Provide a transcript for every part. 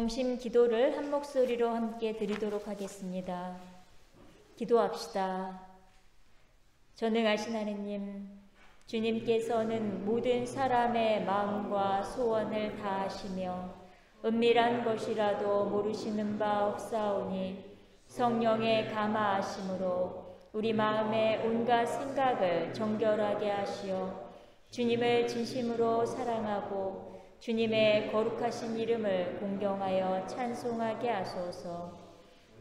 동심 기도를 한 목소리로 함께 드리도록 하겠습니다. 기도합시다. 전능하신 하느님, 주님께서는 모든 사람의 마음과 소원을 다 아시며 은밀한 것이라도 모르시는 바 없사오니 성령의 감화하심으로 우리 마음의 온갖 생각을 정결하게 하시어 주님을 진심으로 사랑하고 주님의 거룩하신 이름을 공경하여 찬송하게 하소서.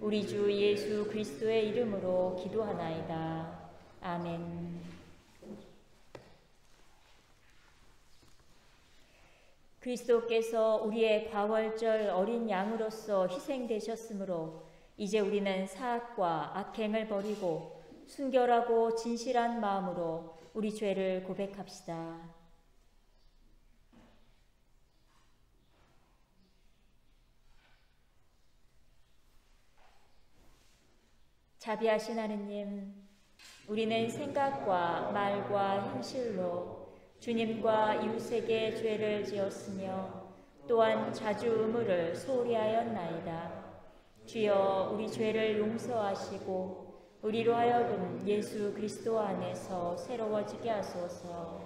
우리 주 예수 그리스도의 이름으로 기도하나이다. 아멘. 그리스도께서 우리의 과월절 어린 양으로서 희생되셨으므로 이제 우리는 사악과 악행을 버리고 순결하고 진실한 마음으로 우리 죄를 고백합시다. 자비하신 하느님, 우리는 생각과 말과 행실로 주님과 이웃에게 죄를 지었으며 또한 자주 의무를 소홀히 하였나이다. 주여, 우리 죄를 용서하시고 우리로 하여금 예수 그리스도 안에서 새로워지게 하소서.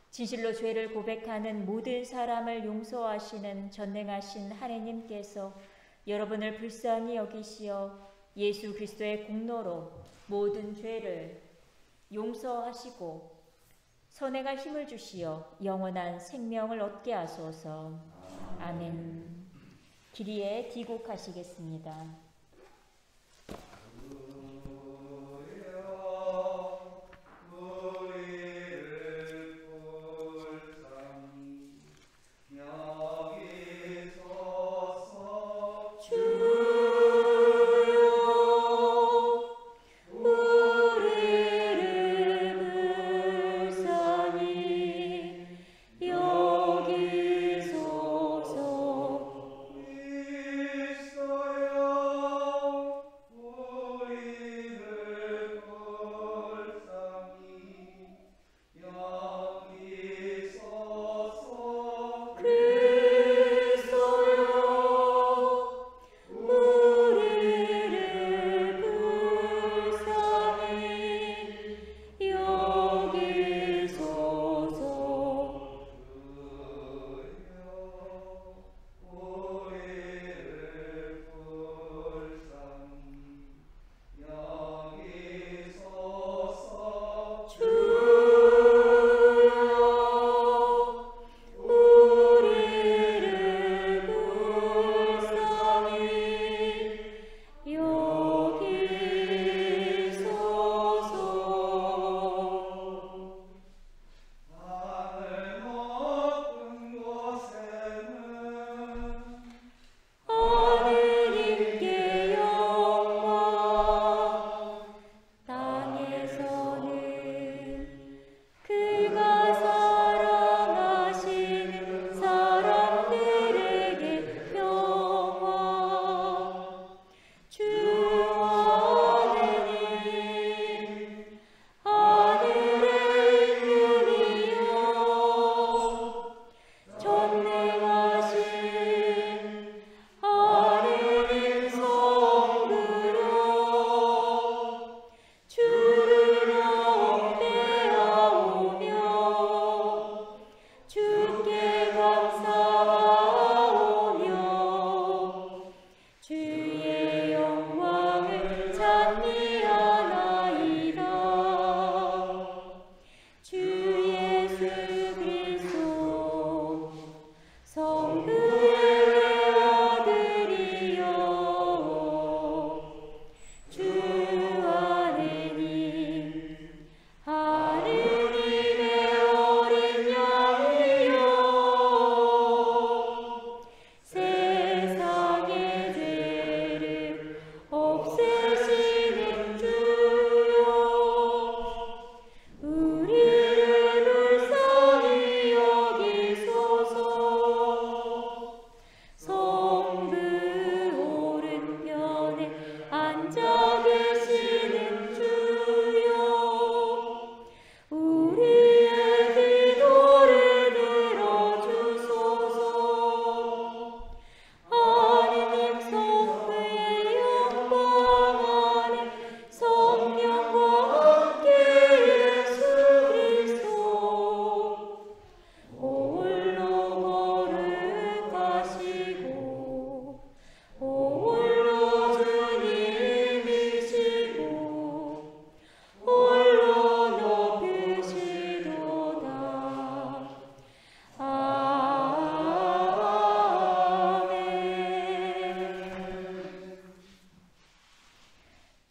진실로 죄를 고백하는 모든 사람을 용서하시는 전능하신 하느님께서 여러분을 불쌍히 여기시어 예수 그리스도의 공로로 모든 죄를 용서하시고 선행할 힘을 주시어 영원한 생명을 얻게 하소서. 아멘. 기리에 기곡하시겠습니다. 여기소서.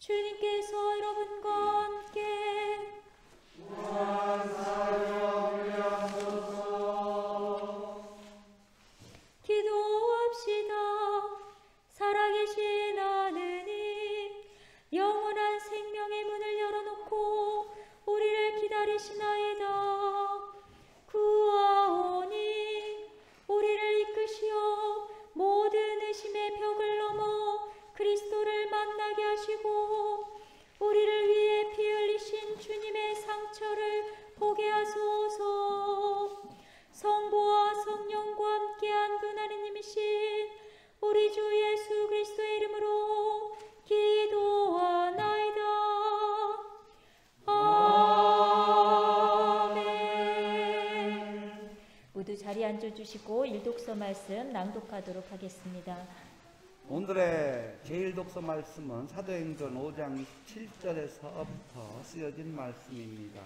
주님께서 여러분과 함께 기도합시다. 살아계신 하느님, 영원한 생명의 문을 열어놓고 우리를 기다리시나이다. 구하오니 우리를 이끄시어 모든 의심의 벽을 넘어 그리스도를 만나게 하시고 우리를 위해 피 흘리신 주님의 상처를 보게 하소서. 성부와 성령과 함께한 분 하느님이신 우리 주 예수 그리스도의 이름으로 기도하나이다. 아멘. 모두 자리에 앉아주시고 일독서 말씀 낭독하도록 하겠습니다. 오늘의 제1독서 말씀은 사도행전 5장 7절에서부터 쓰여진 말씀입니다.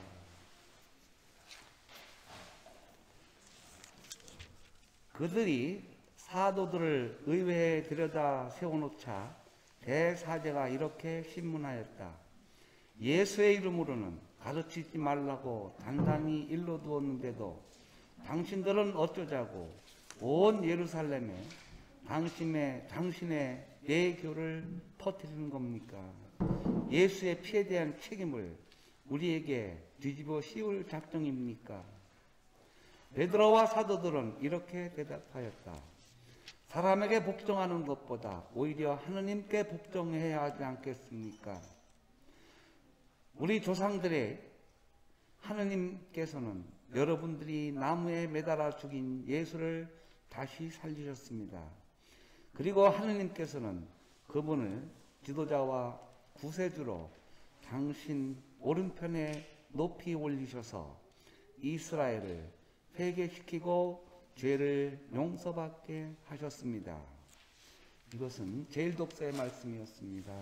그들이 사도들을 의회에 들여다 세워놓자 대사제가 이렇게 신문하였다. 예수의 이름으로는 가르치지 말라고 단단히 일러두었는데도 당신들은 어쩌자고 온 예루살렘에 당신의 예교를 퍼뜨리는 겁니까? 예수의 피에 대한 책임을 우리에게 뒤집어 씌울 작정입니까? 베드로와 사도들은 이렇게 대답하였다. 사람에게 복종하는 것보다 오히려 하느님께 복종해야 하지 않겠습니까? 우리 조상들의 하느님께서는 여러분들이 나무에 매달아 죽인 예수를 다시 살리셨습니다. 그리고 하느님께서는 그분을 지도자와 구세주로 당신 오른편에 높이 올리셔서 이스라엘을 회개시키고 죄를 용서받게 하셨습니다. 이것은 제1독서의 말씀이었습니다.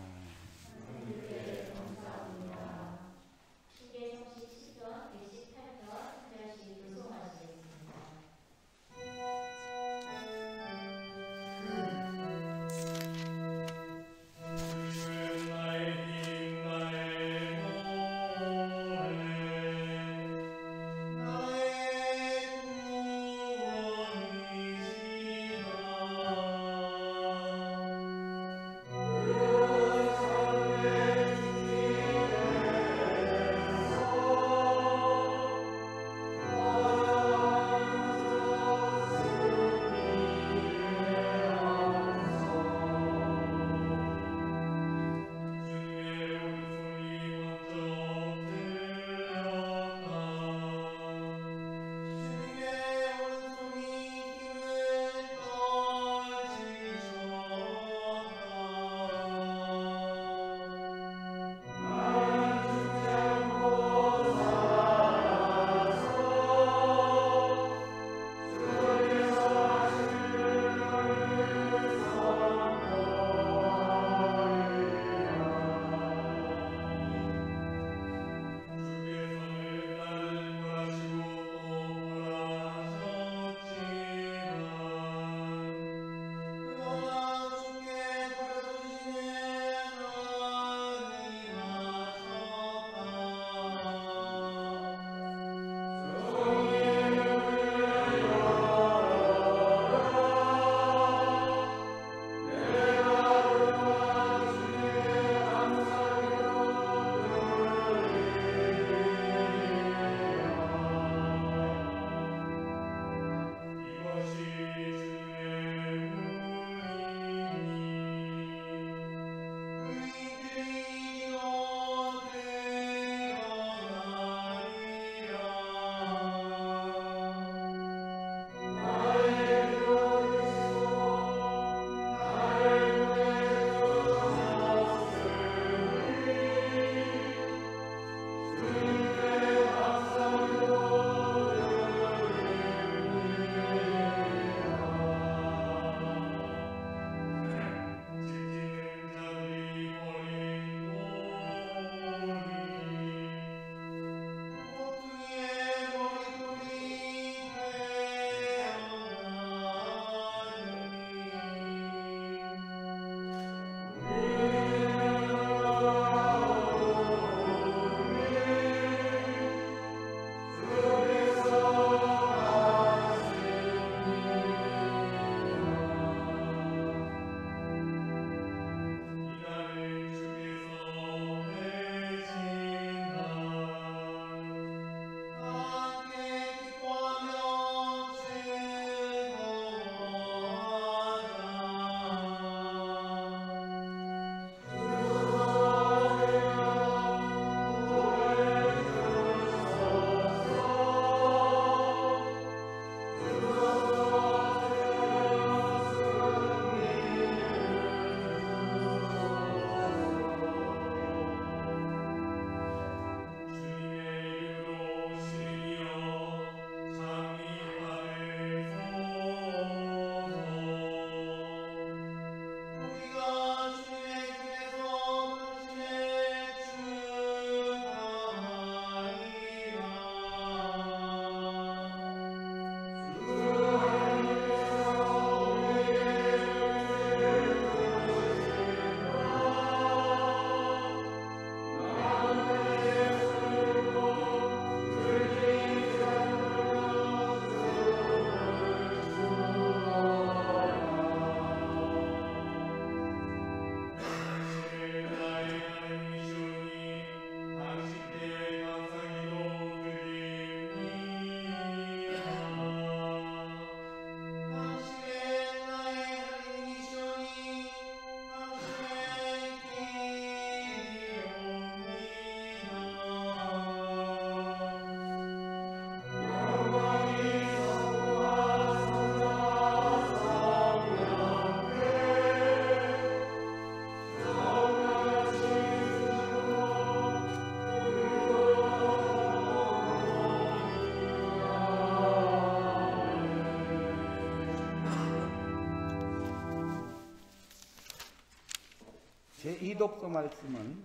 이 독서 말씀은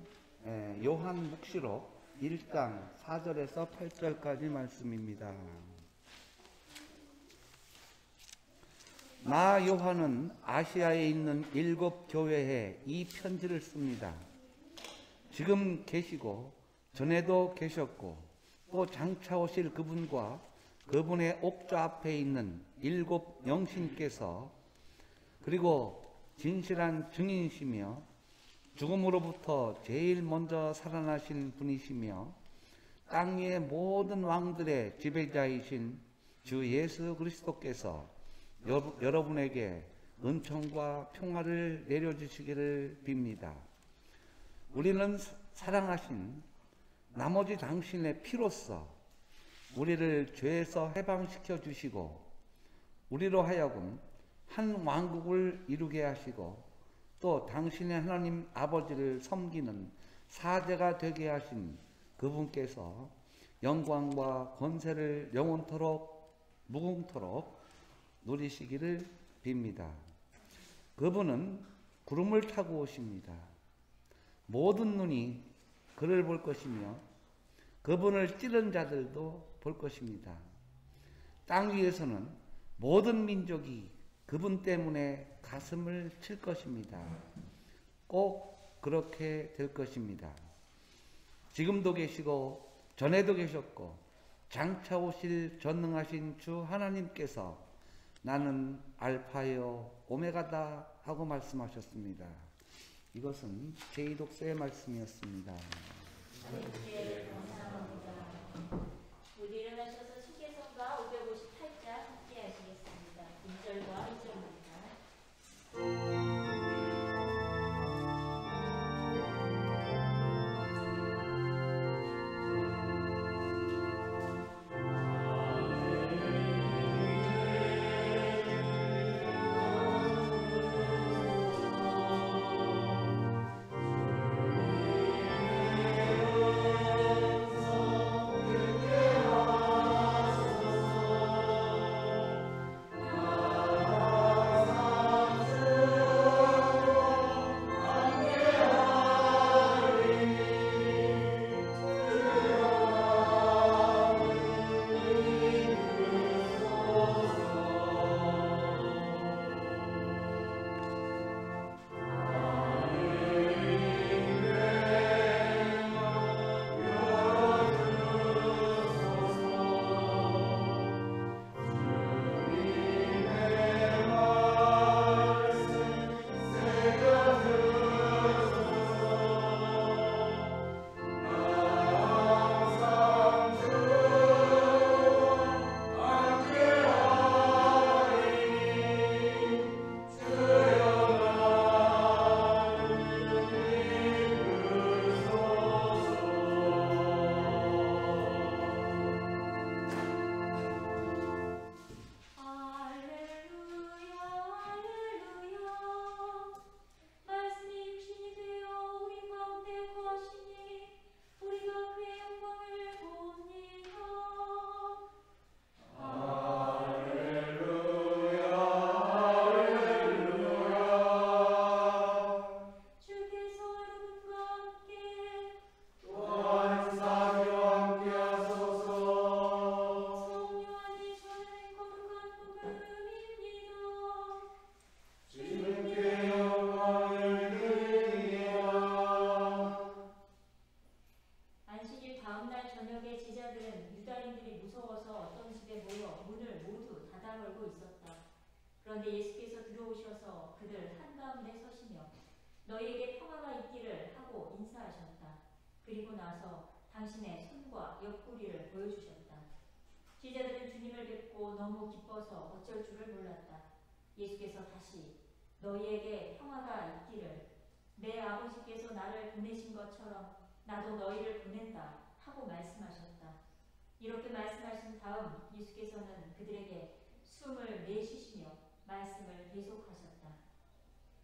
요한 묵시록 1장 4절에서 8절까지 말씀입니다. 나 요한은 아시아에 있는 7 교회에 이 편지를 씁니다. 지금 계시고 전에도 계셨고 또 장차 오실 그분과 그분의 옥좌 앞에 있는 7 영신께서 그리고 진실한 증인이시며 죽음으로부터 제일 먼저 살아나신 분이시며 땅 위의 모든 왕들의 지배자이신 주 예수 그리스도께서 여러분에게 은총과 평화를 내려주시기를 빕니다. 우리는 사랑하신 나머지 당신의 피로써 우리를 죄에서 해방시켜 주시고 우리로 하여금 한 왕국을 이루게 하시고 또 당신의 하나님 아버지를 섬기는 사제가 되게 하신 그분께서 영광과 권세를 영원토록 무궁토록 누리시기를 빕니다. 그분은 구름을 타고 오십니다. 모든 눈이 그를 볼 것이며 그분을 찌른 자들도 볼 것입니다. 땅 위에서는 모든 민족이 그분 때문에 가슴을 칠 것입니다. 꼭 그렇게 될 것입니다. 지금도 계시고 전에도 계셨고 장차 오실 전능하신 주 하나님께서 나는 알파요 오메가다 하고 말씀하셨습니다. 이것은 제2독서의 말씀이었습니다. 모두 일어나셔서 신개성가 558장 함께 하시겠습니다. 1절과 2절입니다. 그런데 예수께서 들어오셔서 그들 한가운데 서시며 너희에게 평화가 있기를 하고 인사하셨다. 그리고 나서 당신의 손과 옆구리를 보여주셨다. 제자들은 주님을 뵙고 너무 기뻐서 어쩔 줄을 몰랐다. 예수께서 다시 너희에게 평화가 있기를 내 아버지께서 나를 보내신 것처럼 나도 너희를 보낸다 하고 말씀하셨다. 이렇게 말씀하신 다음 예수께서는 그들에게 숨을 내쉬시며 말씀을 계속하셨다.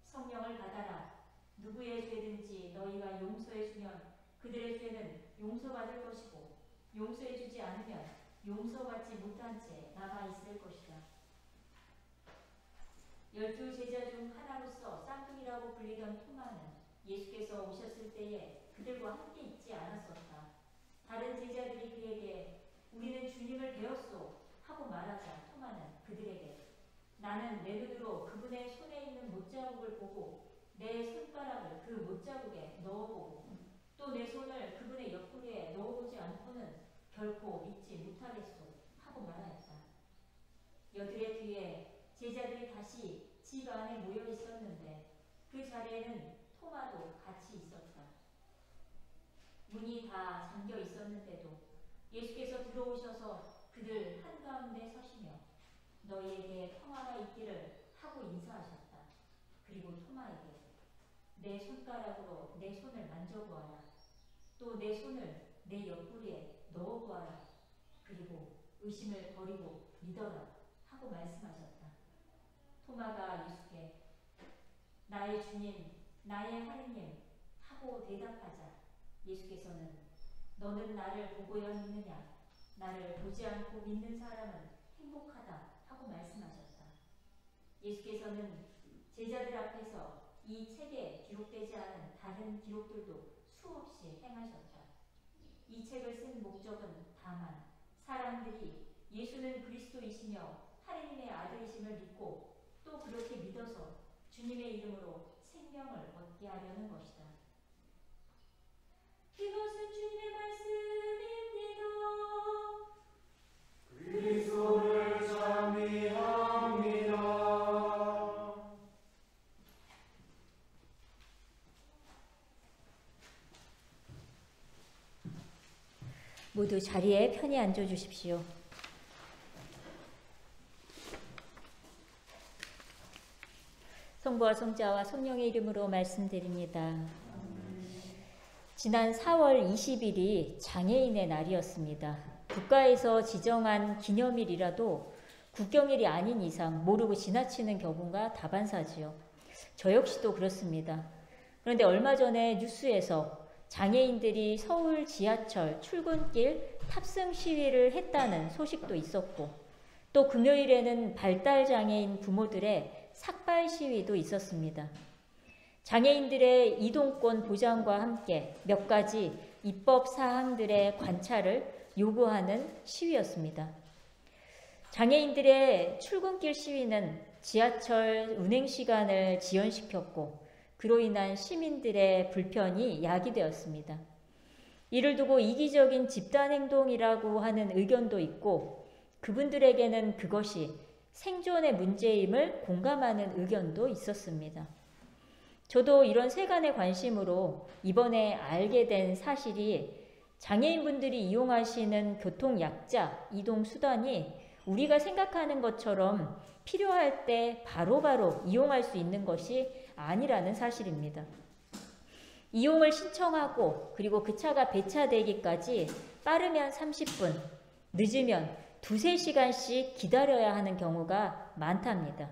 성령을 받아라. 누구의 죄든지 너희가 용서해 주면 그들의 죄는 용서받을 것이고 용서해 주지 않으면 용서받지 못한 채 남아 있을 것이다. 12 제자 중 하나로서 쌍둥이라고 불리던 토마는 예수께서 오셨을 때에 그들과 함께 있지 않았었다. 다른 제자들이 그에게 우리는 주님을 배웠소 하고 말하자 토마는 그들에게 나는 내 눈으로 그분의 손에 있는 못자국을 보고 내 손가락을 그 못자국에 넣어보고 또 내 손을 그분의 옆구리에 넣어보지 않고는 결코 믿지 못하겠소 하고 말하였다. 여드레 뒤에 제자들이 다시 집 안에 모여 있었는데 그 자리에는 토마도 같이 있었다. 문이 다 잠겨 있었는데도 예수께서 들어오셔서 그들 한가운데 서시며 너희에게 평화가 있기를 하고 인사하셨다. 그리고 토마에게 내 손가락으로 내 손을 만져보아라. 또 내 손을 내 옆구리에 넣어보아라. 그리고 의심을 버리고 믿어라 하고 말씀하셨다. 토마가 예수께 나의 주님, 나의 하느님 하고 대답하자 예수께서는 너는 나를 보고야 믿느냐? 나를 보지 않고 믿는 사람은 행복하다 하고 말씀하셨다. 예수께서는 제자들 앞에서 이 책에 기록되지 않은 다른 기록들도 수없이 행하셨다. 이 책을 쓴 목적은 다만 사람들이 예수는 그리스도이시며 하느님의 아들이심을 믿고 또 그렇게 믿어서 주님의 이름으로 생명을 얻게 하려는 것이다. 이것은 주님의 말씀입니다. 그리스도를 찬미합니다. 모두 자리에 편히 앉아 주십시오. 성부와 성자와 성령의 이름으로 말씀드립니다. 지난 4월 20일이 장애인의 날이었습니다. 국가에서 지정한 기념일이라도 국경일이 아닌 이상 모르고 지나치는 경우가 다반사지요. 저 역시도 그렇습니다. 그런데 얼마 전에 뉴스에서 장애인들이 서울 지하철 출근길 탑승 시위를 했다는 소식도 있었고 또 금요일에는 발달장애인 부모들의 삭발 시위도 있었습니다. 장애인들의 이동권 보장과 함께 몇 가지 입법 사항들의 관찰을 요구하는 시위였습니다. 장애인들의 출근길 시위는 지하철 운행 시간을 지연시켰고 그로 인한 시민들의 불편이 야기되었습니다. 이를 두고 이기적인 집단행동이라고 하는 의견도 있고 그분들에게는 그것이 생존의 문제임을 공감하는 의견도 있었습니다. 저도 이런 세간의 관심으로 이번에 알게 된 사실이 장애인분들이 이용하시는 교통약자, 이동수단이 우리가 생각하는 것처럼 필요할 때 바로바로 이용할 수 있는 것이 아니라는 사실입니다. 이용을 신청하고 그리고 그 차가 배차되기까지 빠르면 30분, 늦으면 2-3시간씩 기다려야 하는 경우가 많답니다.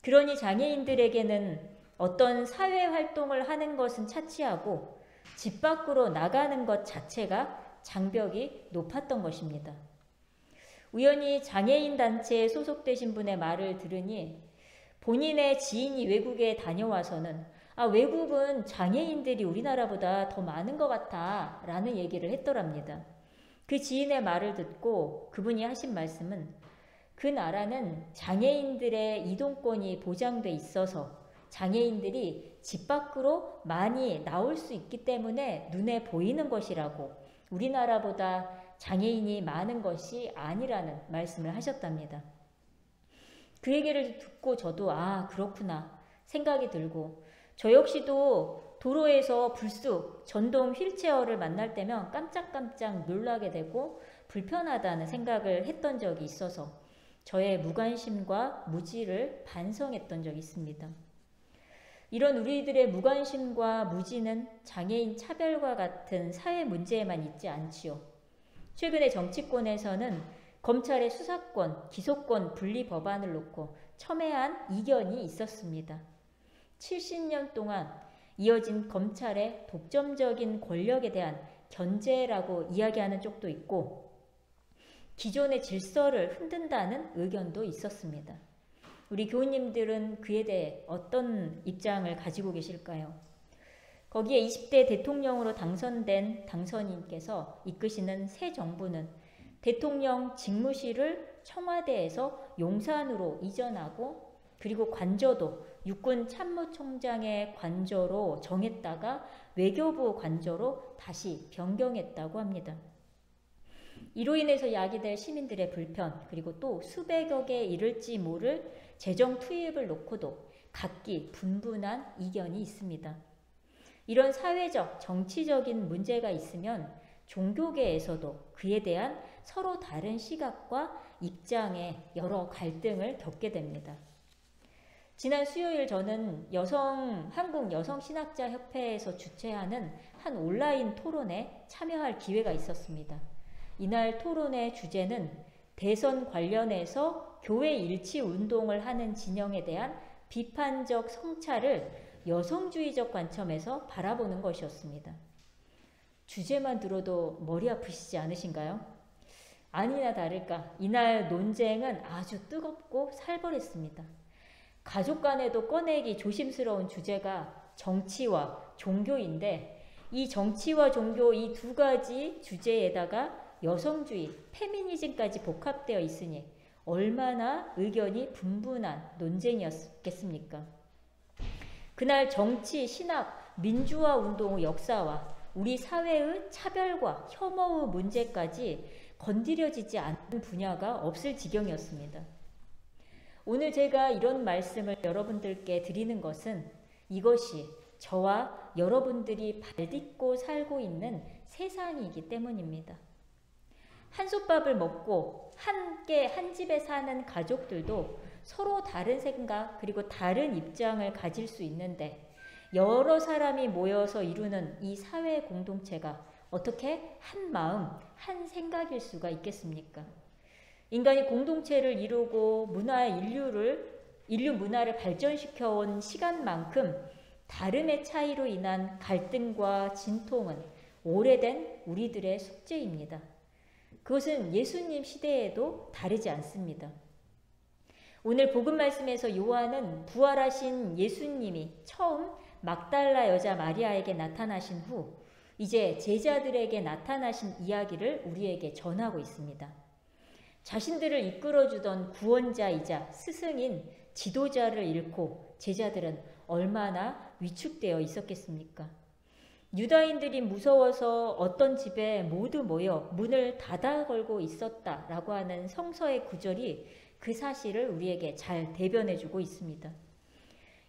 그러니 장애인들에게는 어떤 사회활동을 하는 것은 차치하고 집 밖으로 나가는 것 자체가 장벽이 높았던 것입니다. 우연히 장애인 단체에 소속되신 분의 말을 들으니 본인의 지인이 외국에 다녀와서는 외국은 장애인들이 우리나라보다 더 많은 것 같아 라는 얘기를 했더랍니다. 그 지인의 말을 듣고 그분이 하신 말씀은 그 나라는 장애인들의 이동권이 보장돼 있어서 장애인들이 집 밖으로 많이 나올 수 있기 때문에 눈에 보이는 것이라고 우리나라보다 장애인이 많은 것이 아니라는 말씀을 하셨답니다. 그 얘기를 듣고 저도 그렇구나 생각이 들고 저 역시도 도로에서 불쑥 전동 휠체어를 만날 때면 깜짝깜짝 놀라게 되고 불편하다는 생각을 했던 적이 있어서 저의 무관심과 무지를 반성했던 적이 있습니다. 이런 우리들의 무관심과 무지는 장애인 차별과 같은 사회 문제에만 있지 않지요. 최근에 정치권에서는 검찰의 수사권, 기소권 분리 법안을 놓고 첨예한 이견이 있었습니다. 70년 동안 이어진 검찰의 독점적인 권력에 대한 견제라고 이야기하는 쪽도 있고 기존의 질서를 흔든다는 의견도 있었습니다. 우리 교우님들은 그에 대해 어떤 입장을 가지고 계실까요? 거기에 20대 대통령으로 당선된 당선인께서 이끄시는 새 정부는 대통령 직무실을 청와대에서 용산으로 이전하고 그리고 관저도 육군 참모총장의 관저로 정했다가 외교부 관저로 다시 변경했다고 합니다. 이로 인해서 야기될 시민들의 불편 그리고 또 수백억에 이를지 모를 재정 투입을 놓고도 각기 분분한 이견이 있습니다. 이런 사회적, 정치적인 문제가 있으면 종교계에서도 그에 대한 서로 다른 시각과 입장의 여러 갈등을 겪게 됩니다. 지난 수요일 저는 한국여성신학자협회에서 주최하는 한 온라인 토론에 참여할 기회가 있었습니다. 이날 토론의 주제는 대선 관련해서 교회 일치 운동을 하는 진영에 대한 비판적 성찰을 여성주의적 관점에서 바라보는 것이었습니다. 주제만 들어도 머리 아프시지 않으신가요? 아니나 다를까 이날 논쟁은 아주 뜨겁고 살벌했습니다. 가족 간에도 꺼내기 조심스러운 주제가 정치와 종교인데 이 정치와 종교 이 두 가지 주제에다가 여성주의, 페미니즘까지 복합되어 있으니 얼마나 의견이 분분한 논쟁이었겠습니까? 그날 정치, 신학, 민주화 운동의 역사와 우리 사회의 차별과 혐오의 문제까지 건드려지지 않는 분야가 없을 지경이었습니다. 오늘 제가 이런 말씀을 여러분들께 드리는 것은 이것이 저와 여러분들이 발딛고 살고 있는 세상이기 때문입니다. 한솥밥을 먹고 함께 한 집에 사는 가족들도 서로 다른 생각 그리고 다른 입장을 가질 수 있는데 여러 사람이 모여서 이루는 이 사회 공동체가 어떻게 한 마음, 한 생각일 수가 있겠습니까? 인간이 공동체를 이루고 인류 문화를 발전시켜온 시간만큼 다름의 차이로 인한 갈등과 진통은 오래된 우리들의 숙제입니다. 그것은 예수님 시대에도 다르지 않습니다. 오늘 복음 말씀에서 요한은 부활하신 예수님이 처음 막달라 여자 마리아에게 나타나신 후 이제 제자들에게 나타나신 이야기를 우리에게 전하고 있습니다. 자신들을 이끌어주던 구원자이자 스승인 지도자를 잃고 제자들은 얼마나 위축되어 있었겠습니까? 유다인들이 무서워서 어떤 집에 모두 모여 문을 닫아 걸고 있었다라고 하는 성서의 구절이 그 사실을 우리에게 잘 대변해주고 있습니다.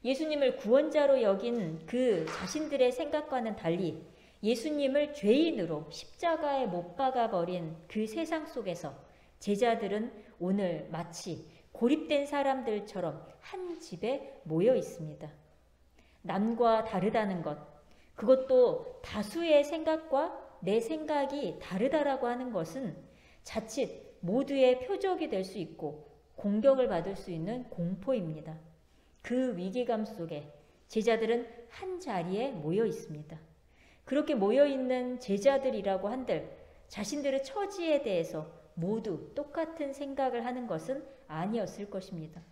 예수님을 구원자로 여긴 그 자신들의 생각과는 달리 예수님을 죄인으로 십자가에 못 박아버린 그 세상 속에서 제자들은 오늘 마치 고립된 사람들처럼 한 집에 모여 있습니다. 남과 다르다는 것, 그것도 다수의 생각과 내 생각이 다르다라고 하는 것은 자칫 모두의 표적이 될 수 있고 공격을 받을 수 있는 공포입니다. 그 위기감 속에 제자들은 한 자리에 모여 있습니다. 그렇게 모여 있는 제자들이라고 한들 자신들의 처지에 대해서 모두 똑같은 생각을 하는 것은 아니었을 것입니다.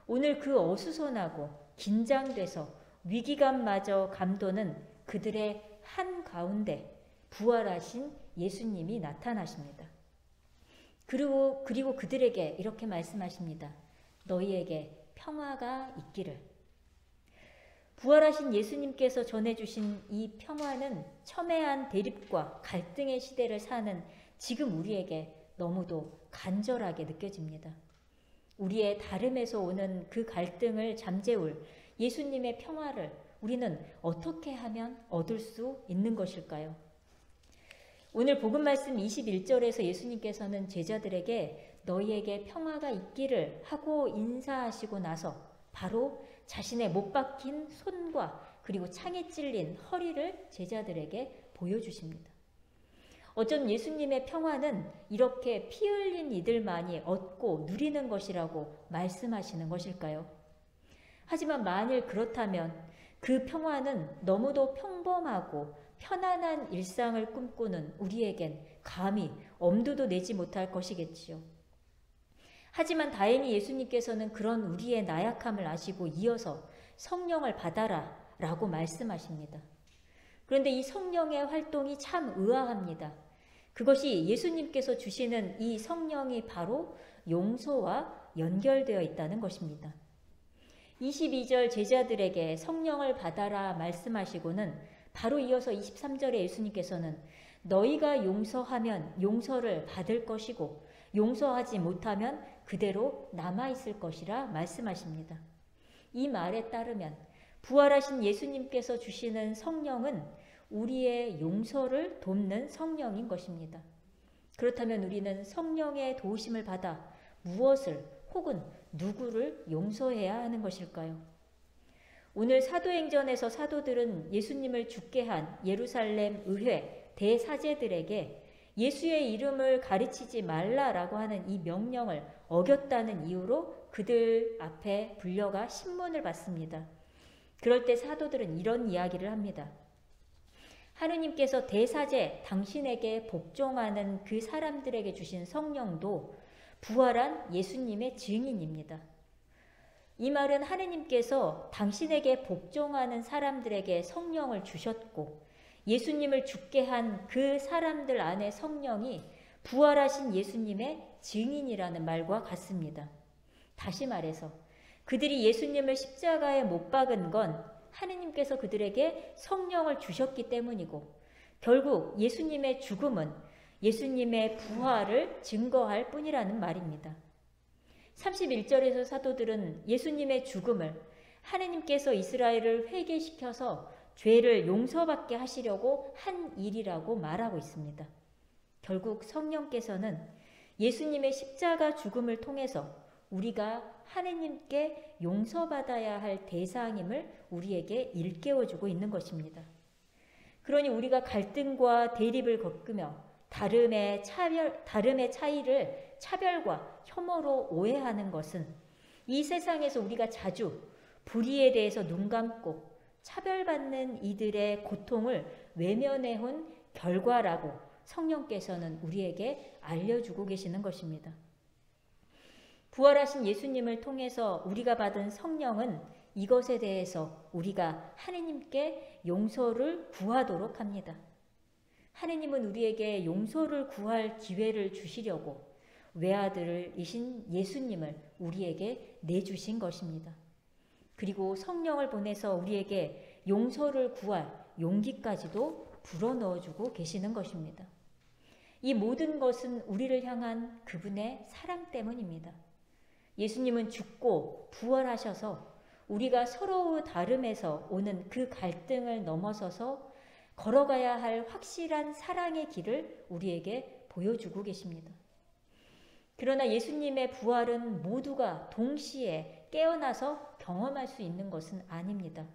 오늘 그 어수선하고 긴장돼서 위기감마저 감도는 그들의 한가운데 부활하신 예수님이 나타나십니다. 그리고 그들에게 이렇게 말씀하십니다. 너희에게 평화가 있기를. 부활하신 예수님께서 전해주신 이 평화는 첨예한 대립과 갈등의 시대를 사는 지금 우리에게 너무도 간절하게 느껴집니다. 우리의 다름에서 오는 그 갈등을 잠재울 예수님의 평화를 우리는 어떻게 하면 얻을 수 있는 것일까요? 오늘 복음 말씀 21절에서 예수님께서는 제자들에게 너희에게 평화가 있기를 하고 인사하시고 나서 바로 자신의 못 박힌 손과 그리고 창에 찔린 허리를 제자들에게 보여주십니다. 어쩜 예수님의 평화는 이렇게 피 흘린 이들만이 얻고 누리는 것이라고 말씀하시는 것일까요? 하지만 만일 그렇다면 그 평화는 너무도 평범하고 편안한 일상을 꿈꾸는 우리에겐 감히 엄두도 내지 못할 것이겠지요. 하지만 다행히 예수님께서는 그런 우리의 나약함을 아시고 이어서 성령을 받아라 라고 말씀하십니다. 그런데 이 성령의 활동이 참 의아합니다. 그것이 예수님께서 주시는 이 성령이 바로 용서와 연결되어 있다는 것입니다. 22절 제자들에게 성령을 받아라 말씀하시고는 바로 이어서 23절에 예수님께서는 너희가 용서하면 용서를 받을 것이고 용서하지 못하면 그대로 남아있을 것이라 말씀하십니다. 이 말에 따르면 부활하신 예수님께서 주시는 성령은 우리의 용서를 돕는 성령인 것입니다. 그렇다면 우리는 성령의 도우심을 받아 무엇을 혹은 누구를 용서해야 하는 것일까요? 오늘 사도행전에서 사도들은 예수님을 죽게 한 예루살렘 의회 대사제들에게 예수의 이름을 가르치지 말라라고 하는 이 명령을 어겼다는 이유로 그들 앞에 불려가 신문을 받습니다. 그럴 때 사도들은 이런 이야기를 합니다. 하느님께서 대사제 당신에게 복종하는 그 사람들에게 주신 성령도 부활한 예수님의 증인입니다. 이 말은 하느님께서 당신에게 복종하는 사람들에게 성령을 주셨고 예수님을 죽게 한 그 사람들 안에 성령이 부활하신 예수님의 증인이라는 말과 같습니다. 다시 말해서 그들이 예수님을 십자가에 못 박은 건 하느님께서 그들에게 성령을 주셨기 때문이고 결국 예수님의 죽음은 예수님의 부활을 증거할 뿐이라는 말입니다. 31절에서 사도들은 예수님의 죽음을 하느님께서 이스라엘을 회개시켜서 죄를 용서받게 하시려고 한 일이라고 말하고 있습니다. 결국 성령께서는 예수님의 십자가 죽음을 통해서 우리가 하느님께 용서받아야 할 대상임을 우리에게 일깨워주고 있는 것입니다. 그러니 우리가 갈등과 대립을 겪으며 다름의 차이를 차별과 혐오로 오해하는 것은 이 세상에서 우리가 자주 불의에 대해서 눈 감고 차별받는 이들의 고통을 외면해온 결과라고 성령께서는 우리에게 알려주고 계시는 것입니다. 부활하신 예수님을 통해서 우리가 받은 성령은 이것에 대해서 우리가 하느님께 용서를 구하도록 합니다. 하느님은 우리에게 용서를 구할 기회를 주시려고 외아들이신 예수님을 우리에게 내주신 것입니다. 그리고 성령을 보내서 우리에게 용서를 구할 용기까지도 불어넣어주고 계시는 것입니다. 이 모든 것은 우리를 향한 그분의 사랑 때문입니다. 예수님은 죽고 부활하셔서 우리가 서로의 다름에서 오는 그 갈등을 넘어서서 걸어가야 할 확실한 사랑의 길을 우리에게 보여주고 계십니다. 그러나 예수님의 부활은 모두가 동시에 깨어나서 경험할 수 있는 것은 아닙니다.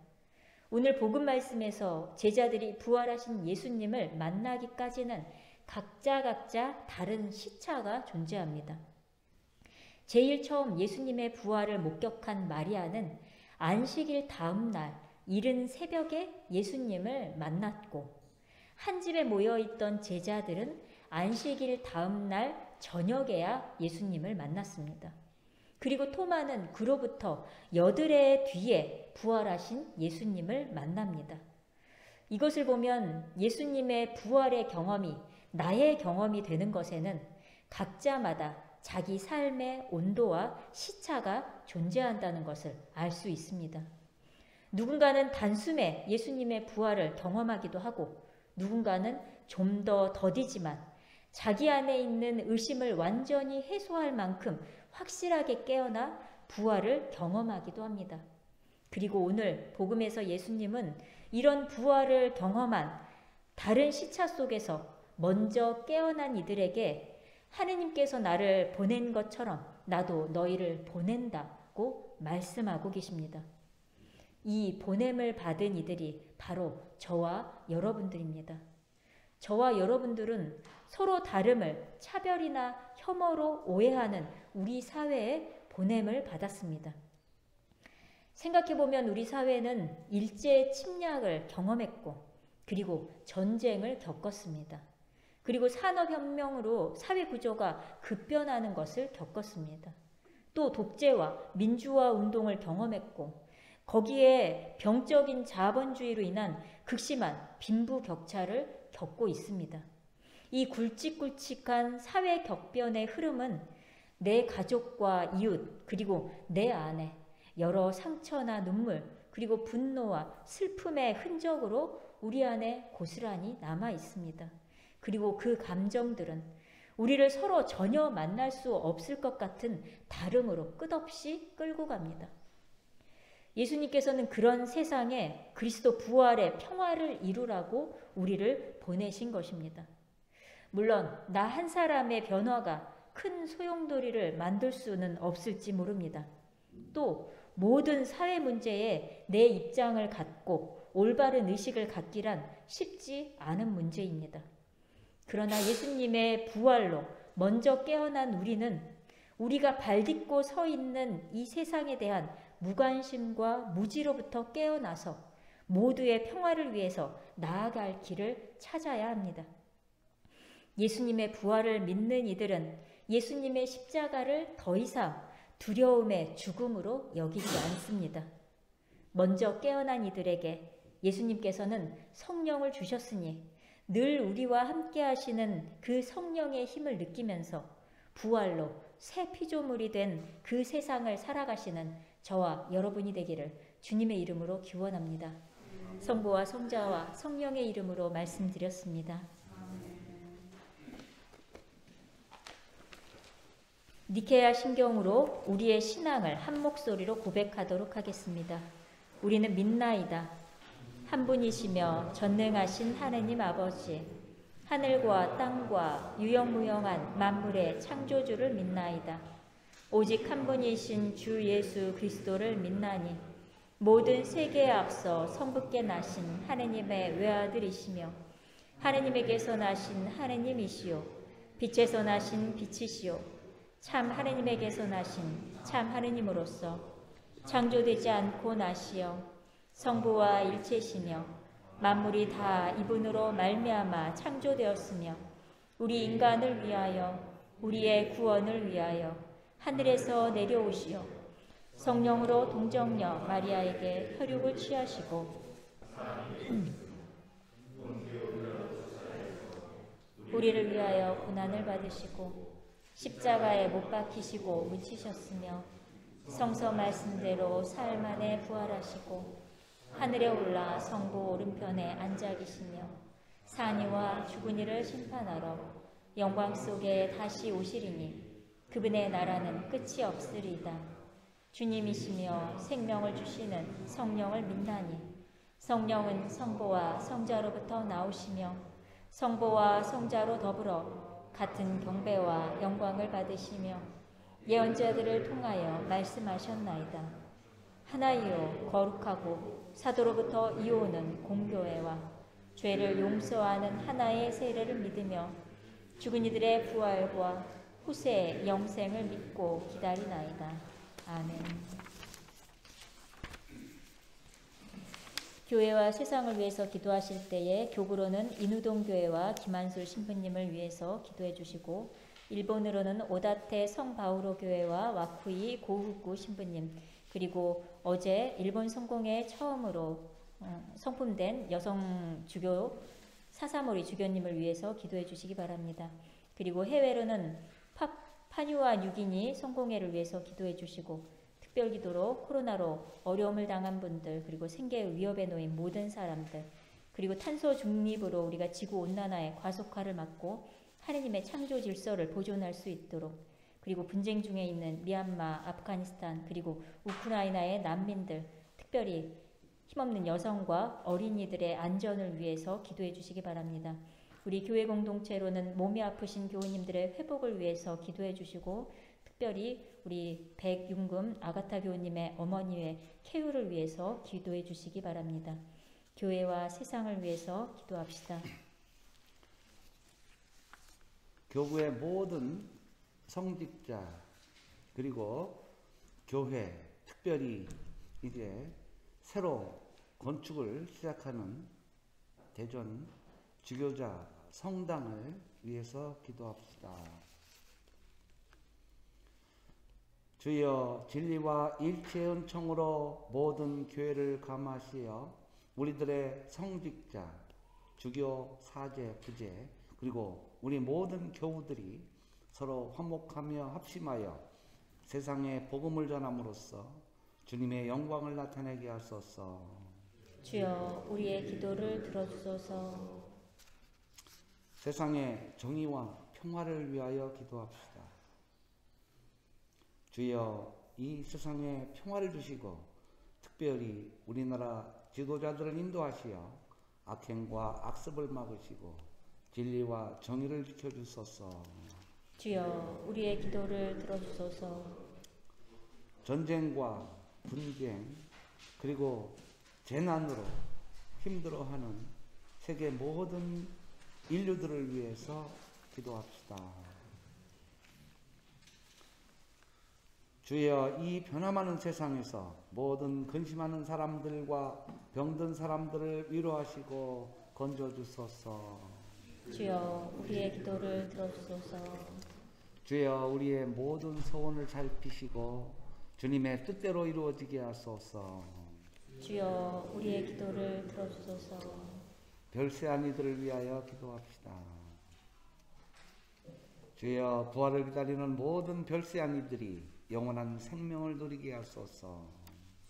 오늘 복음 말씀에서 제자들이 부활하신 예수님을 만나기까지는 각자 다른 시차가 존재합니다. 제일 처음 예수님의 부활을 목격한 마리아는 안식일 다음 날 이른 새벽에 예수님을 만났고 한 집에 모여있던 제자들은 안식일 다음 날 저녁에야 예수님을 만났습니다. 그리고 토마는 그로부터 여드레 뒤에 부활하신 예수님을 만납니다. 이것을 보면 예수님의 부활의 경험이 나의 경험이 되는 것에는 각자마다 자기 삶의 온도와 시차가 존재한다는 것을 알 수 있습니다. 누군가는 단숨에 예수님의 부활을 경험하기도 하고 누군가는 좀 더 더디지만 자기 안에 있는 의심을 완전히 해소할 만큼 확실하게 깨어나 부활을 경험하기도 합니다. 그리고 오늘 복음에서 예수님은 이런 부활을 경험한 다른 시차 속에서 먼저 깨어난 이들에게 하느님께서 나를 보낸 것처럼 나도 너희를 보낸다고 말씀하고 계십니다. 이 보냄을 받은 이들이 바로 저와 여러분들입니다. 저와 여러분들은 서로 다름을 차별이나 혐오로 오해하는 우리 사회에 보냄을 받았습니다. 생각해보면 우리 사회는 일제 침략을 경험했고 그리고 전쟁을 겪었습니다. 그리고 산업혁명으로 사회구조가 급변하는 것을 겪었습니다. 또 독재와 민주화 운동을 경험했고 거기에 병적인 자본주의로 인한 극심한 빈부격차를 겪고 있습니다. 이 굵직굵직한 사회 격변의 흐름은 내 가족과 이웃 그리고 내 안에 여러 상처나 눈물 그리고 분노와 슬픔의 흔적으로 우리 안에 고스란히 남아 있습니다. 그리고 그 감정들은 우리를 서로 전혀 만날 수 없을 것 같은 다름으로 끝없이 끌고 갑니다. 예수님께서는 그런 세상에 그리스도 부활의 평화를 이루라고 우리를 보내신 것입니다. 물론 나 한 사람의 변화가 큰 소용돌이를 만들 수는 없을지 모릅니다. 또 모든 사회 문제에 내 입장을 갖고 올바른 의식을 갖기란 쉽지 않은 문제입니다. 그러나 예수님의 부활로 먼저 깨어난 우리는 우리가 발딛고 서 있는 이 세상에 대한 무관심과 무지로부터 깨어나서 모두의 평화를 위해서 나아갈 길을 찾아야 합니다. 예수님의 부활을 믿는 이들은 예수님의 십자가를 더 이상 두려움의 죽음으로 여기지 않습니다. 먼저 깨어난 이들에게 예수님께서는 성령을 주셨으니 늘 우리와 함께 하시는 그 성령의 힘을 느끼면서 부활로 새 피조물이 된 그 세상을 살아가시는 저와 여러분이 되기를 주님의 이름으로 기원합니다. 성부와 성자와 성령의 이름으로 말씀드렸습니다. 니케아 신경으로 우리의 신앙을 한 목소리로 고백하도록 하겠습니다. 우리는 믿나이다. 한 분이시며 전능하신 하느님 아버지, 하늘과 땅과 유영무영한 만물의 창조주를 믿나이다. 오직 한 분이신 주 예수 그리스도를 믿나니 모든 세계에 앞서 성부께 나신 하느님의 외아들이시며 하느님에게서 나신 하느님이시요 빛에서 나신 빛이시요 참 하느님에게서 나신 참 하느님으로서 창조되지 않고 나시어 성부와 일체시며 만물이 다 이분으로 말미암아 창조되었으며 우리 인간을 위하여 우리의 구원을 위하여 하늘에서 내려오시어 성령으로 동정녀 마리아에게 혈육을 취하시고 우리를 위하여 고난을 받으시고 십자가에 못 박히시고 묻히셨으며 성서 말씀대로 사흘 만에 부활하시고 하늘에 올라 성부 오른편에 앉아 계시며 산이와 죽은 이를 심판하러 영광 속에 다시 오시리니 그분의 나라는 끝이 없으리이다. 주님이시며 생명을 주시는 성령을 믿나니 성령은 성부와 성자로부터 나오시며 성부와 성자로 더불어 같은 경배와 영광을 받으시며 예언자들을 통하여 말씀하셨나이다. 하나이요 거룩하고 사도로부터 이오는 공교회와 죄를 용서하는 하나의 세례를 믿으며 죽은 이들의 부활과 후세의 영생을 믿고 기다리나이다. 아멘. 교회와 세상을 위해서 기도하실 때에 교구로는 인우동 교회와 김한솔 신부님을 위해서 기도해 주시고 일본으로는 오다테 성바우로 교회와 와쿠이 고후구 신부님 그리고 어제 일본 성공회 처음으로 성품된 여성 주교 사사모리 주교님을 위해서 기도해 주시기 바랍니다. 그리고 해외로는 파뉴아 뉴기니 성공회를 위해서 기도해 주시고 특별기도로 코로나로 어려움을 당한 분들 그리고 생계 위협에 놓인 모든 사람들 그리고 탄소 중립으로 우리가 지구온난화의 과속화를 막고 하느님의 창조 질서를 보존할 수 있도록 그리고 분쟁 중에 있는 미얀마, 아프가니스탄 그리고 우크라이나의 난민들 특별히 힘없는 여성과 어린이들의 안전을 위해서 기도해 주시기 바랍니다. 우리 교회 공동체로는 몸이 아프신 교우님들의 회복을 위해서 기도해 주시고 특별히 우리 백윤금 아가타 교우님의 어머니의 쾌유를 위해서 기도해 주시기 바랍니다. 교회와 세상을 위해서 기도합시다. 교구의 모든 성직자 그리고 교회 특별히 이제 새로 건축을 시작하는 대전 주교자 성당을 위해서 기도합시다. 주여 진리와 일체의 은총으로 모든 교회를 감하시어 우리들의 성직자, 주교, 사제, 부제 그리고 우리 모든 교우들이 서로 화목하며 합심하여 세상에 복음을 전함으로써 주님의 영광을 나타내게 하소서. 주여 우리의 기도를 들어주소서. 세상의 정의와 평화를 위하여 기도합시다. 주여 이 세상에 평화를 주시고 특별히 우리나라 지도자들을 인도하시어 악행과 악습을 막으시고 진리와 정의를 지켜주소서. 주여 우리의 기도를 들어주소서. 전쟁과 분쟁 그리고 재난으로 힘들어하는 세계 모든 인류들을 위해서 기도합시다. 주여 이 변화많은 세상에서 모든 근심하는 사람들과 병든 사람들을 위로하시고 건져주소서. 주여 우리의 기도를 들어주소서. 주여 우리의 모든 소원을 살피시고 주님의 뜻대로 이루어지게 하소서. 주여 우리의 기도를 들어주소서. 별세한 이들을 위하여 기도합시다. 주여 부활을 기다리는 모든 별세한 이들이 영원한 생명을 누리게 하소서.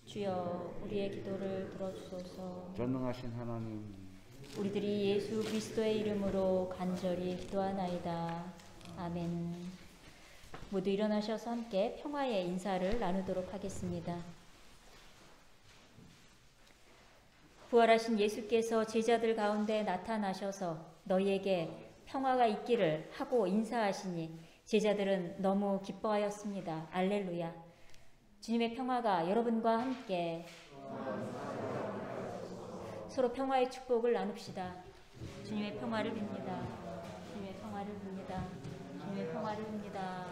주여 우리의 기도를 들어주소서. 전능하신 하나님, 우리들이 예수 그리스도의 이름으로 간절히 기도하나이다. 아멘. 모두 일어나셔서 함께 평화의 인사를 나누도록 하겠습니다. 부활하신 예수께서 제자들 가운데 나타나셔서 너희에게 평화가 있기를 하고 인사하시니 제자들은 너무 기뻐하였습니다. 알렐루야. 주님의 평화가 여러분과 함께 서로 평화의 축복을 나눕시다. 주님의 평화를 빕니다. 주님의 평화를 빕니다. 주님의 평화를 빕니다.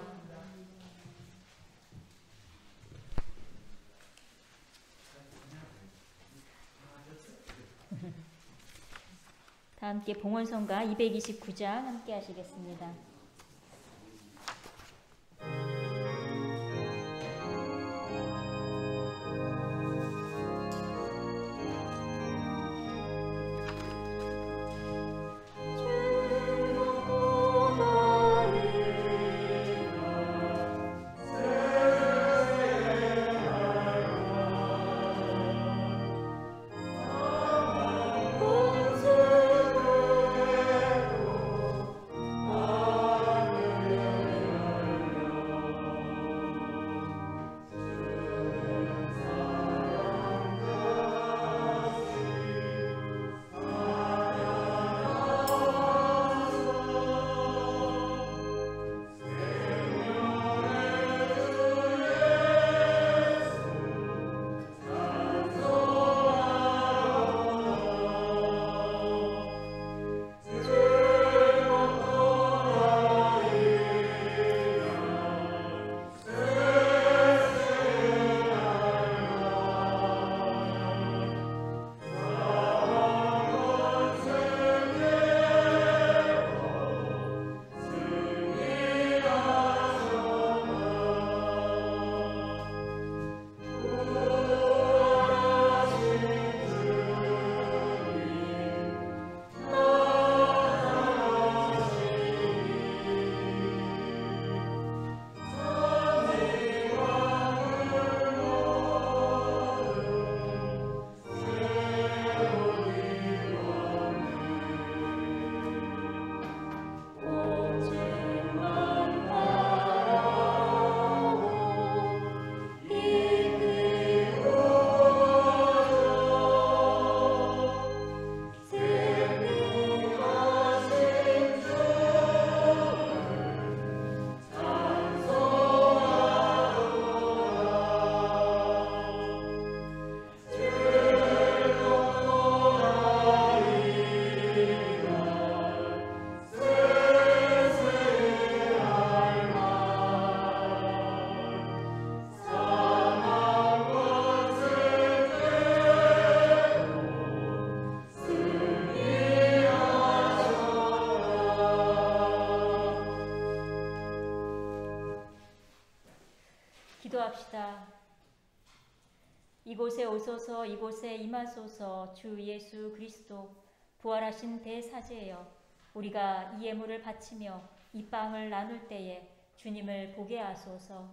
다 함께 봉헌성가 229장 함께 하시겠습니다. 아 기도합시다. 이곳에 오소서, 이곳에 임하소서. 주 예수 그리스도 부활하신 대사제여, 우리가 이 예물을 바치며 이 빵을 나눌 때에 주님을 보게 하소서.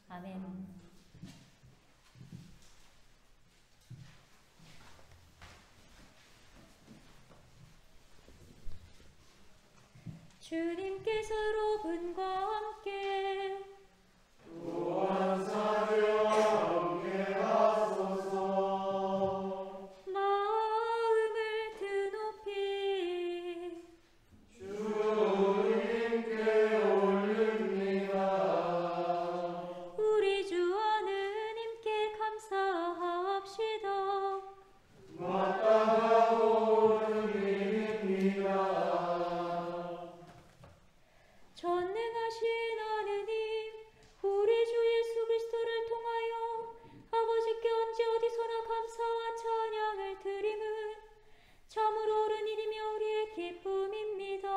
아멘. 주님께서 여러분과 함께 또한 사죄와 함께 하소서. 마음을 드높이 주님께 올립니다. 우리 주 하느님께 감사합시다. 마땅하고 옳은 일입니다. 전능하신 하느님, 우리 주 예수 그리스도를 통하여 아버지께 언제 어디서나 감사와 찬양을 드림은 참으로 옳은 일이며 우리의 기쁨입니다.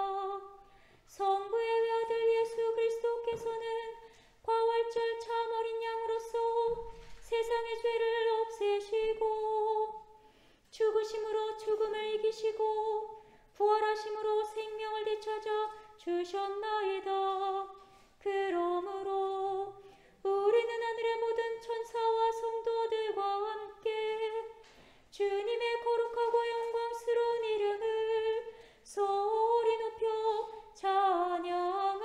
성부의 외아들 예수 그리스도께서는 과활절 참 어린 양으로서 세상의 죄를 없애시고 죽으심으로 죽음을 이기시고 부활하심으로 생명을 되찾아 주셨나이다. 그러므로 우리는 하늘의 모든 천사와 성도들과 함께 주님의 거룩하고 영광스러운 이름을 소리 높여 찬양하나이다.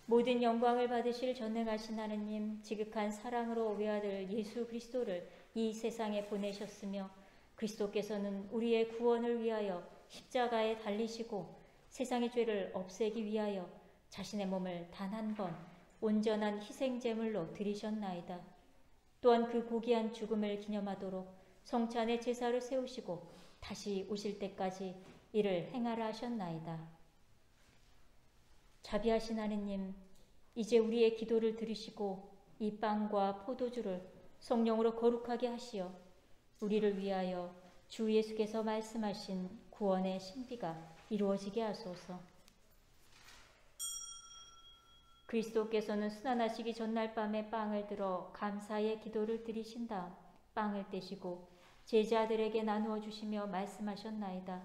모든 영광을 받으실 전능하신 하느님, 지극한 사랑으로 외아들 예수 그리스도를 이 세상에 보내셨으며 그리스도께서는 우리의 구원을 위하여 십자가에 달리시고 세상의 죄를 없애기 위하여 자신의 몸을 단 한 번 온전한 희생제물로 드리셨나이다. 또한 그 고귀한 죽음을 기념하도록 성찬의 제사를 세우시고 다시 오실 때까지 이를 행하라 하셨나이다. 자비하신 하느님, 이제 우리의 기도를 들으시고 이 빵과 포도주를 성령으로 거룩하게 하시어 우리를 위하여 주 예수께서 말씀하신 구원의 신비가 이루어지게 하소서. 그리스도께서는 순환하시기 전날 밤에 빵을 들어 감사의 기도를 드리신 다음 빵을 떼시고 제자들에게 나누어 주시며 말씀하셨나이다.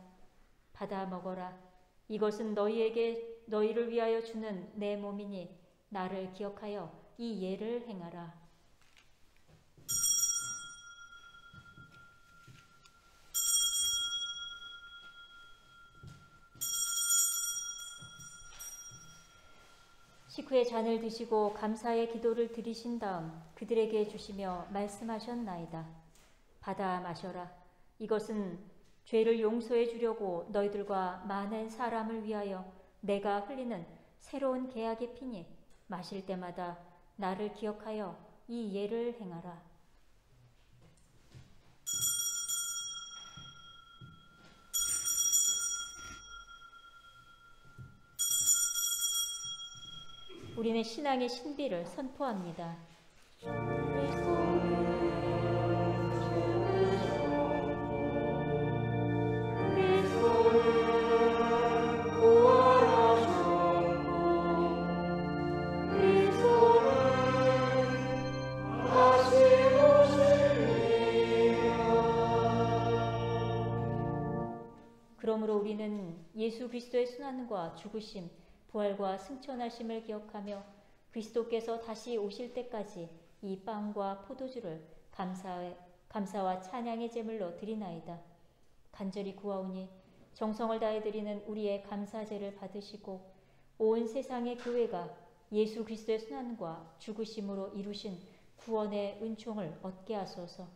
받아 먹어라. 이것은 너희를 위하여 주는 내 몸이니 나를 기억하여 이 예를 행하라. 식후에 잔을 드시고 감사의 기도를 드리신 다음 그들에게 주시며 말씀하셨나이다. 받아 마셔라. 이것은 죄를 용서해 주려고 너희들과 많은 사람을 위하여 내가 흘리는 새로운 계약의 피니 마실 때마다 나를 기억하여 이 예를 행하라. 우리는 신앙의 신비를 선포합니다. 그러므로 우리는 예수 그리스도의 순환과 죽으심, 부활과 승천하심을 기억하며 그리스도께서 다시 오실 때까지 이 빵과 포도주를 감사와 찬양의 제물로 드리나이다. 간절히 구하오니 정성을 다해 드리는 우리의 감사제를 받으시고 온 세상의 교회가 예수 그리스도의 순환과 죽으심으로 이루신 구원의 은총을 얻게 하소서.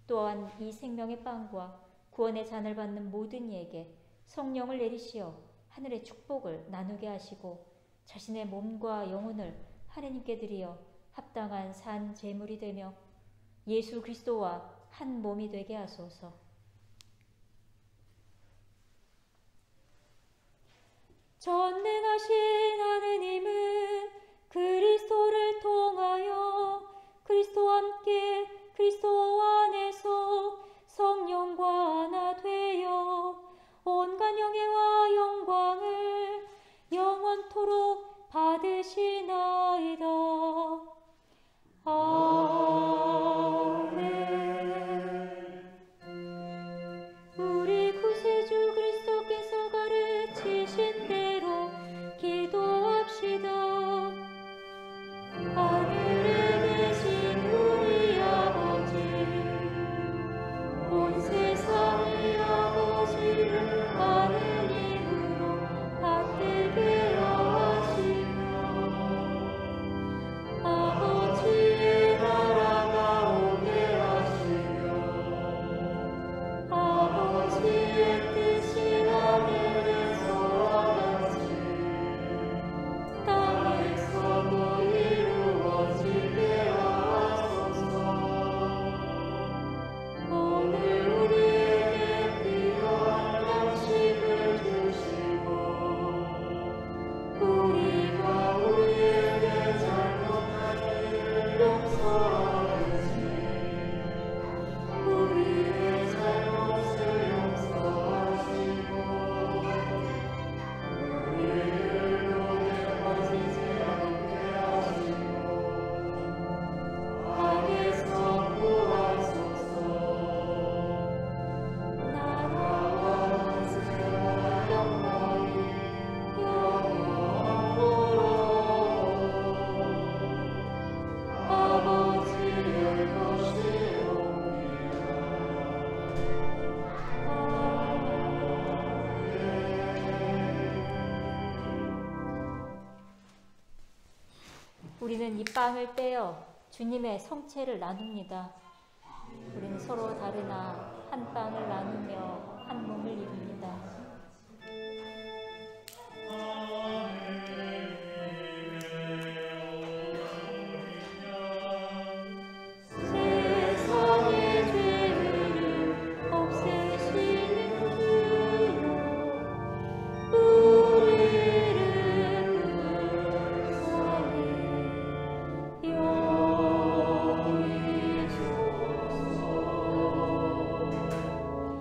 또한 이 생명의 빵과 구원의 잔을 받는 모든 이에게 성령을 내리시어 하늘의 축복을 나누게 하시고 자신의 몸과 영혼을 하느님께 드리어 합당한 산 제물이 되며 예수 그리스도와 한 몸이 되게 하소서. 전능하신 하느님은 그리스도를 통하여 그리스도와 함께 그리스도 안에서 성령과 하나 되어 온갖 영예와 영광을 영원토록 받으시나이다. 아멘. 우리 구세주 그리스도께서 가르치신 대로 기도합시다. 하늘에 계신 우리 아버지, 온 세상의 아버지를 하느님으로 받들게 하시며 아버지의 나라가 오게 하시며 아버지의 뜻이 하늘에서와 같이 땅에서도 이루어지게 하소서. 오늘 우리에게 필요한 양식을 주시고 우리가 우리에게 잘못한 일을 용서하듯이 우리의 잘못을 용서하시고 우리를 노에 빠지지 않게 하시고 악에서 구하소서. 나라와 권세와 영광이 영원토록 아버지의 것이옵니다. 우리는 이 빵을 떼어 주님의 성체를 나눕니다. 우리는 서로 다르나 한 빵을 나누며 한 몸을 이룹니다. 세상의 죄를 없애시는 주여, 우리를 불쌍히 여기소서.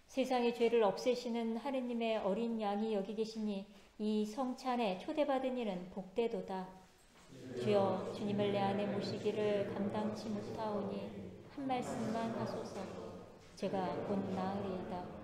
세상의 죄를 없애시는 하느님의 어린 양이 여기 계시니 이 성찬에 초대받은 이는 복되도다. 주여, 주님을 내 안에 모시기를 감당치 못하오니 한 말씀만 하소서. 제가 곧 나으리이다.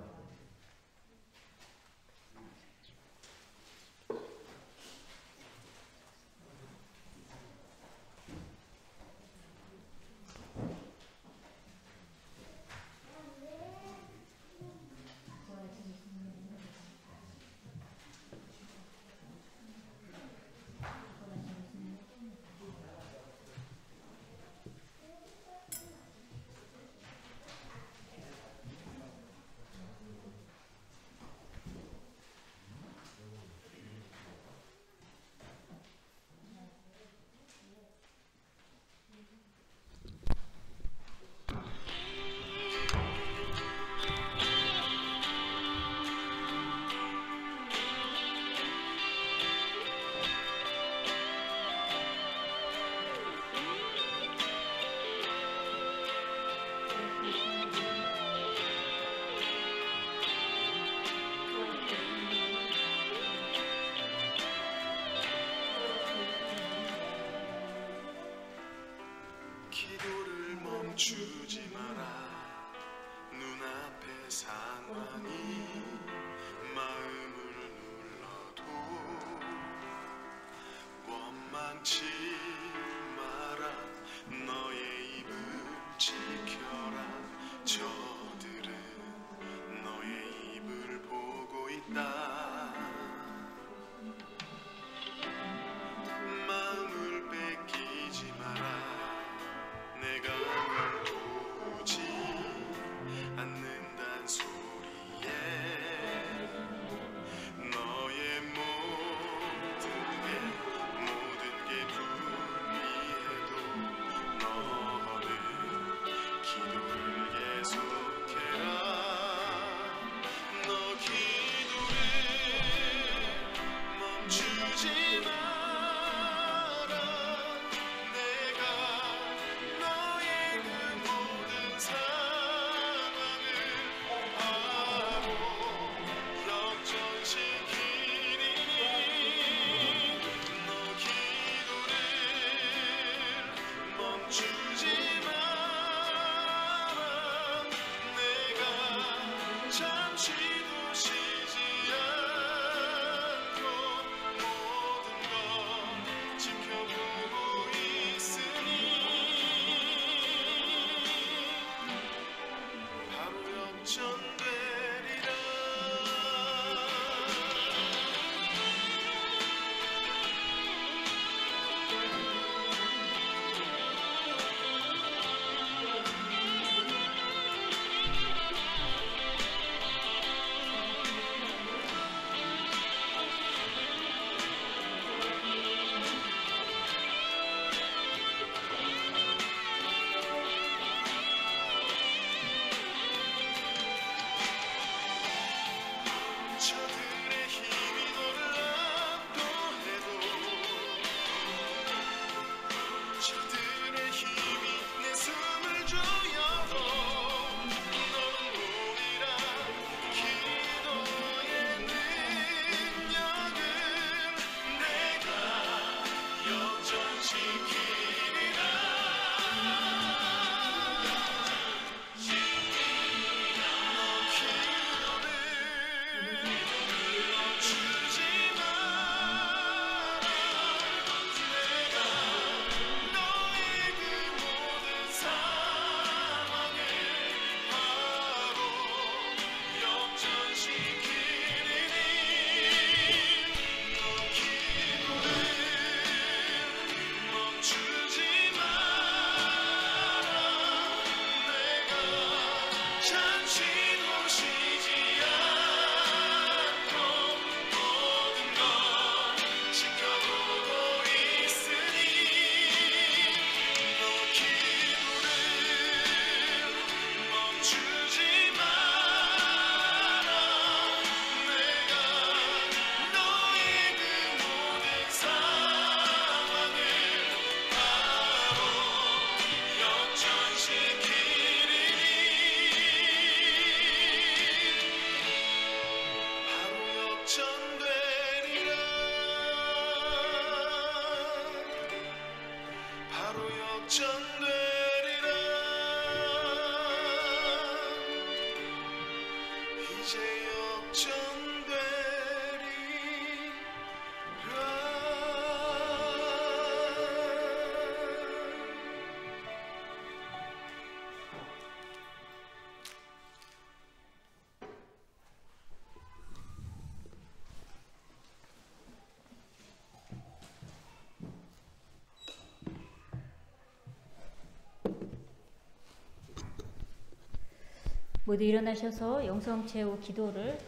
모두 일어나셔서 영성체후 기도를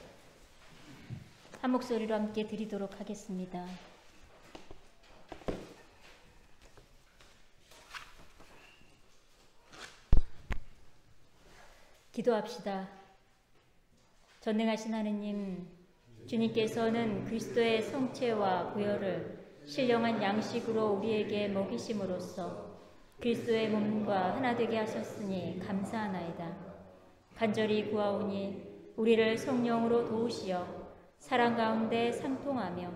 한 목소리로 함께 드리도록 하겠습니다. 기도합시다. 전능하신 하느님, 주님께서는 그리스도의 성체와 부혈을 신령한 양식으로 우리에게 먹이심으로써 그리스도의 몸과 하나 되게 하셨으니 감사하나이다. 간절히 구하오니 우리를 성령으로 도우시어 사랑 가운데 상통하며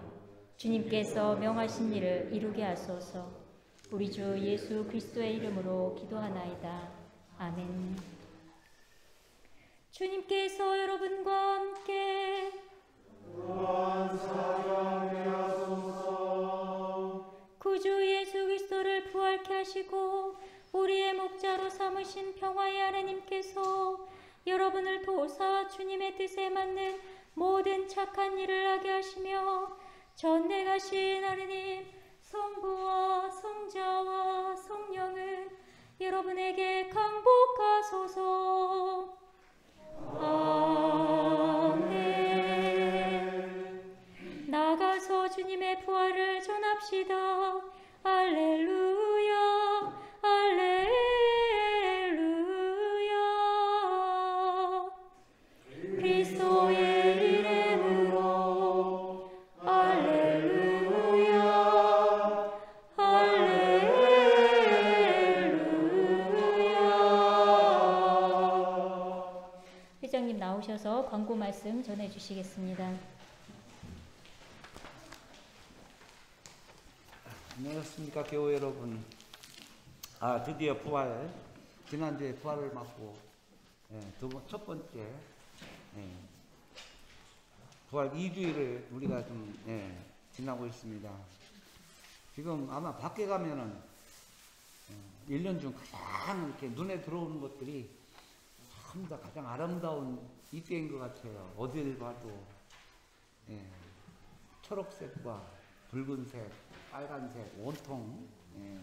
주님께서 명하신 일을 이루게 하소서. 우리 주 예수 그리스도의 이름으로 기도하나이다. 아멘. 주님께서 여러분과 함께 또한 사랑하게 하소서. 구주 예수 그리스도를 부활케 하시고 우리의 목자로 삼으신 평화의 하나님께서 여러분을 도우사 주님의 뜻에 맞는 모든 착한 일을 하게 하시며 전능하신 하느님 성부와 성자와 성령은 여러분에게 강복하소서. 아멘. 나가서 주님의 부활을 전합시다. 할렐루야 할렐루야. 그리스도의 이름으로 할렐루야 할렐루야. 회장님 나오셔서 광고 말씀 전해주시겠습니다. 안녕하십니까 교회 여러분. 드디어 부활, 지난주에 부활을 맞고 첫 번째 부활 2주일을 우리가 좀 지나고 있습니다. 지금 아마 밖에 가면은 1년 중 가장 이렇게 눈에 들어오는 것들이 참 다 가장 아름다운 이때인 것 같아요. 어딜 봐도 예, 초록색과 붉은색, 빨간색, 온통 예,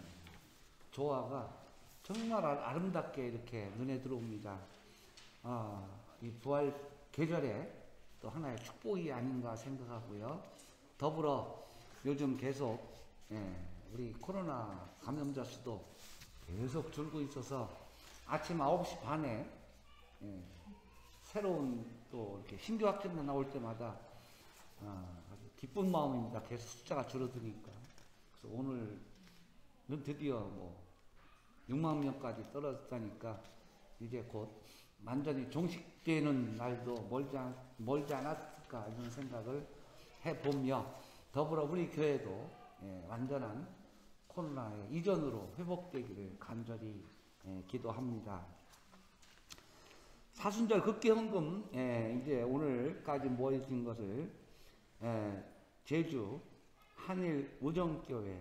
조화가 정말 아름답게 이렇게 눈에 들어옵니다. 이 부활 계절에 또 하나의 축복이 아닌가 생각하고요. 더불어 요즘 계속 우리 코로나 감염자 수도 계속 줄고 있어서 아침 9시 반에 새로운 또 이렇게 신규 확진자 나올 때마다 아주 기쁜 마음입니다. 계속 숫자가 줄어드니까. 그래서 오늘은 드디어 뭐 6만 명까지 떨어졌다니까 이제 곧 완전히 종식되는 날도 멀지 않았을까 이런 생각을 해보며 더불어 우리 교회도 완전한 코로나의 이전으로 회복되기를 간절히 기도합니다. 사순절 극기헌금 이제 오늘까지 모여진 것을 제주 한일 우정교회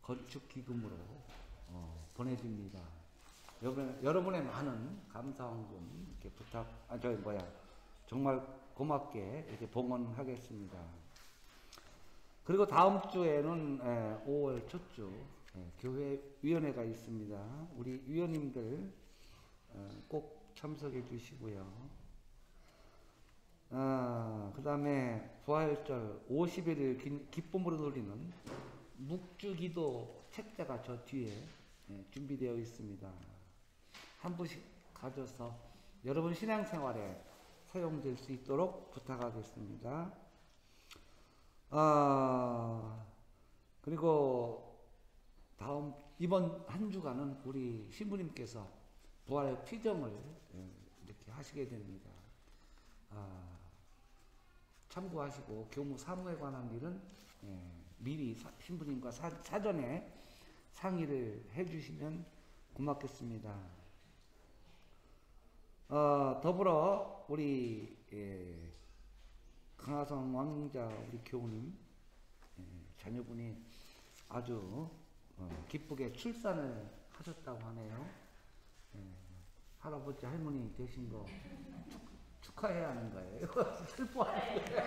건축기금으로 보내줍니다. 여러분의 많은 감사헌금 이렇게 정말 고맙게 이렇게 봉헌하겠습니다. 그리고 다음 주에는 5월 첫 주 교회 위원회가 있습니다. 우리 위원님들 꼭 참석해 주시고요. 그 다음에 부활절 50일을 기쁨으로 누리는 묵주기도 책자가 저 뒤에 준비되어 있습니다. 한 부씩 가져서 여러분 신앙생활에 사용될 수 있도록 부탁하겠습니다. 그리고 이번 한 주간은 우리 신부님께서 부활의 피정을 이렇게 하시게 됩니다. 참고하시고 교무 사무에 관한 일은 미리 신부님과 사전에 상의를 해주시면 고맙겠습니다. 더불어 우리 강하성 왕자 우리 교우님 자녀분이 아주 기쁘게 출산을 하셨다고 하네요. 할아버지 할머니 되신 거 축하해야 하는 거예요. 슬퍼하는 거예요.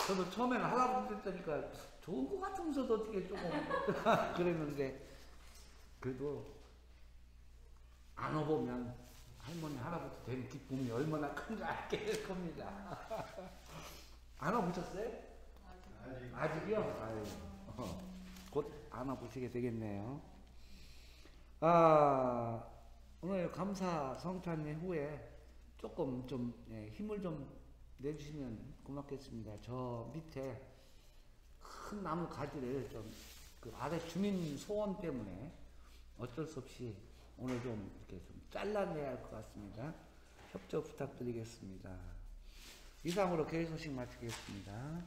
저도 처음에는 할아버지 됐다니까 좋은 것 같으면서도 어떻게 조금 그랬는데 그래도 안 와보면 할머니 할아버지 된 기쁨이 얼마나 큰지 알게 될 겁니다. 안 와보셨어요? 아직이요? 곧 안 와보시게 되겠네요. 오늘 감사 성찬회 후에 조금 좀 힘을 좀 내주시면 고맙겠습니다. 저 밑에 큰 나무 가지를 좀 그 아래 주민 소원 때문에 어쩔 수 없이 오늘 좀 이렇게 좀 잘라내야 할 것 같습니다. 협조 부탁드리겠습니다. 이상으로 교회 소식 마치겠습니다.